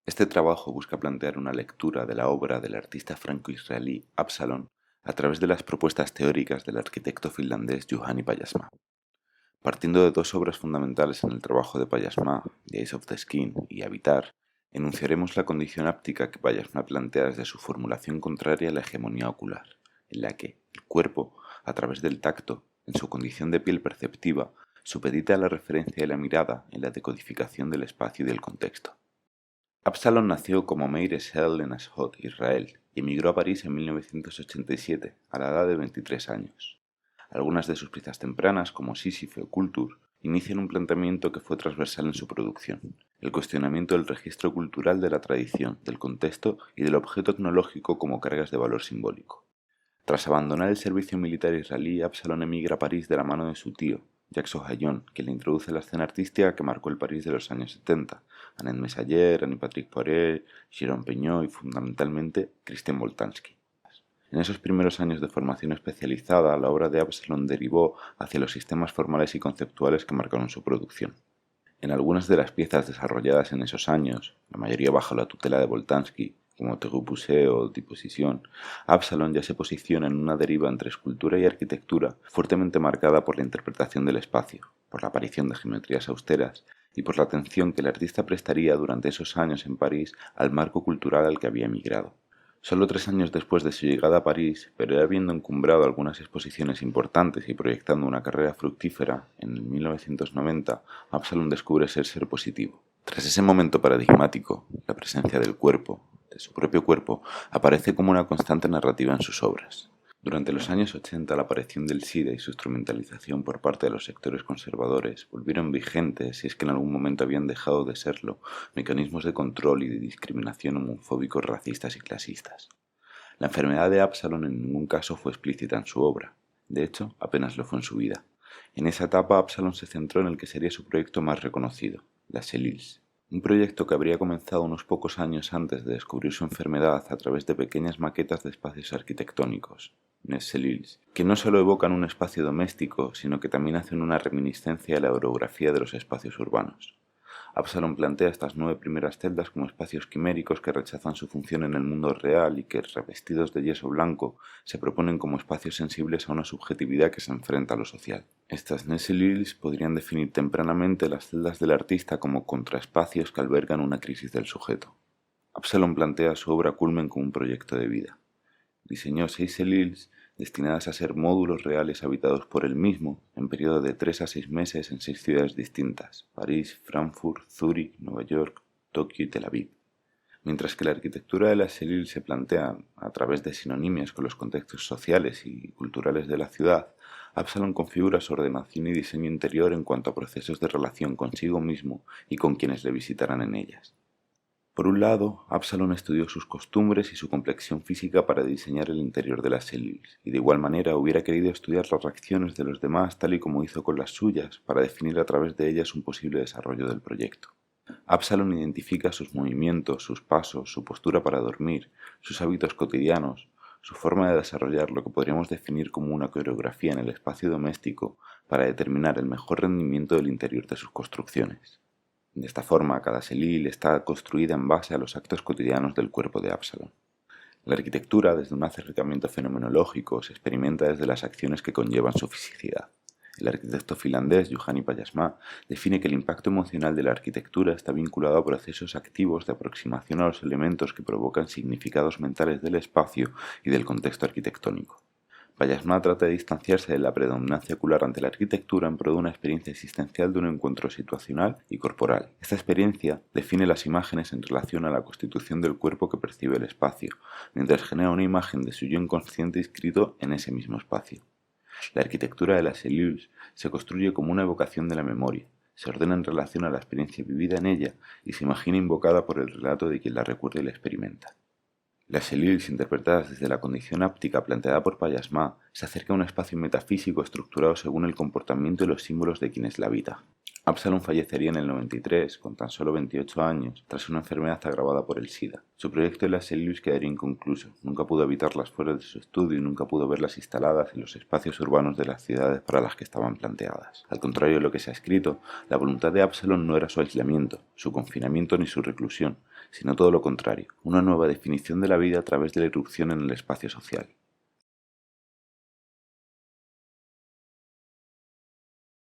Este trabajo busca plantear una lectura de la obra del artista franco-israelí Absalon a través de las propuestas teóricas del arquitecto finlandés Juhani Pajasmaa. Partiendo de dos obras fundamentales en el trabajo de Pajasmaa, The Eyes of the Skin y Habitar, enunciaremos la condición áptica que Pajasmaa plantea desde su formulación contraria a la hegemonía ocular, en la que el cuerpo, a través del tacto, en su condición de piel perceptiva, supedita a la referencia de la mirada en la decodificación del espacio y del contexto. Absalon nació como Meir Eshel en Ashdod, Israel, y emigró a París en 1987, a la edad de 23 años. Algunas de sus piezas tempranas, como Sísifo o Kultur, inician un planteamiento que fue transversal en su producción, el cuestionamiento del registro cultural de la tradición, del contexto y del objeto etnológico como cargas de valor simbólico. Tras abandonar el servicio militar israelí, Absalon emigra a París de la mano de su tío, Jacques Ohayon, que le introduce a la escena artística que marcó el París de los años 70, Annette Messager, Annie-Patrick Poiret, Jérôme Peñot y fundamentalmente Christian Boltanski. En esos primeros años de formación especializada, la obra de Absalon derivó hacia los sistemas formales y conceptuales que marcaron su producción. En algunas de las piezas desarrolladas en esos años, la mayoría bajo la tutela de Boltanski, como Terre o Disposición, Absalon ya se posiciona en una deriva entre escultura y arquitectura fuertemente marcada por la interpretación del espacio, por la aparición de geometrías austeras y por la atención que el artista prestaría durante esos años en París al marco cultural al que había emigrado. Solo 3 años después de su llegada a París, pero ya habiendo encumbrado algunas exposiciones importantes y proyectando una carrera fructífera, en 1990, Absalom descubre ser positivo. Tras ese momento paradigmático, la presencia del cuerpo, de su propio cuerpo, aparece como una constante narrativa en sus obras. Durante los años 80, la aparición del SIDA y su instrumentalización por parte de los sectores conservadores volvieron vigentes, si es que en algún momento habían dejado de serlo, mecanismos de control y de discriminación homofóbicos, racistas y clasistas. La enfermedad de Absalon en ningún caso fue explícita en su obra. De hecho, apenas lo fue en su vida. En esa etapa, Absalon se centró en el que sería su proyecto más reconocido, la Celils. Un proyecto que habría comenzado unos pocos años antes de descubrir su enfermedad a través de pequeñas maquetas de espacios arquitectónicos, Celils, que no solo evocan un espacio doméstico, sino que también hacen una reminiscencia a la orografía de los espacios urbanos. Absalom plantea estas 9 primeras celdas como espacios quiméricos que rechazan su función en el mundo real y que, revestidos de yeso blanco, se proponen como espacios sensibles a una subjetividad que se enfrenta a lo social. Estas Nesselils podrían definir tempranamente las celdas del artista como contraespacios que albergan una crisis del sujeto. Absalom plantea su obra culmen como un proyecto de vida. Diseñó 6 celils destinadas a ser módulos reales habitados por él mismo en periodo de 3 a 6 meses en 6 ciudades distintas: París, Frankfurt, Zúrich, Nueva York, Tokio y Tel Aviv. Mientras que la arquitectura de la Celil se plantea a través de sinonimias con los contextos sociales y culturales de la ciudad, Absalom configura su ordenación y diseño interior en cuanto a procesos de relación consigo mismo y con quienes le visitarán en ellas. Por un lado, Absalom estudió sus costumbres y su complexión física para diseñar el interior de las Celils, y de igual manera hubiera querido estudiar las reacciones de los demás tal y como hizo con las suyas, para definir a través de ellas un posible desarrollo del proyecto. Absalom identifica sus movimientos, sus pasos, su postura para dormir, sus hábitos cotidianos, su forma de desarrollar lo que podríamos definir como una coreografía en el espacio doméstico para determinar el mejor rendimiento del interior de sus construcciones. De esta forma, cada selil está construida en base a los actos cotidianos del cuerpo de Absalom. La arquitectura, desde un acercamiento fenomenológico, se experimenta desde las acciones que conllevan su fisicidad. El arquitecto finlandés Juhani Pajasmaa define que el impacto emocional de la arquitectura está vinculado a procesos activos de aproximación a los elementos que provocan significados mentales del espacio y del contexto arquitectónico. Pajasmaa trata de distanciarse de la predominancia ocular ante la arquitectura en pro de una experiencia existencial de un encuentro situacional y corporal. Esta experiencia define las imágenes en relación a la constitución del cuerpo que percibe el espacio, mientras genera una imagen de su yo inconsciente inscrito en ese mismo espacio. La arquitectura de las cellules se construye como una evocación de la memoria, se ordena en relación a la experiencia vivida en ella y se imagina invocada por el relato de quien la recuerda y la experimenta. Las celils, interpretadas desde la condición áptica planteada por Pajasmaa, se acerca a un espacio metafísico estructurado según el comportamiento y los símbolos de quienes la habitan. Absalom fallecería en el 93, con tan solo 28 años, tras una enfermedad agravada por el SIDA. Su proyecto de las Elius quedaría inconcluso. Nunca pudo habitarlas fuera de su estudio y nunca pudo verlas instaladas en los espacios urbanos de las ciudades para las que estaban planteadas. Al contrario de lo que se ha escrito, la voluntad de Absalom no era su aislamiento, su confinamiento ni su reclusión, sino todo lo contrario, una nueva definición de la vida a través de la irrupción en el espacio social.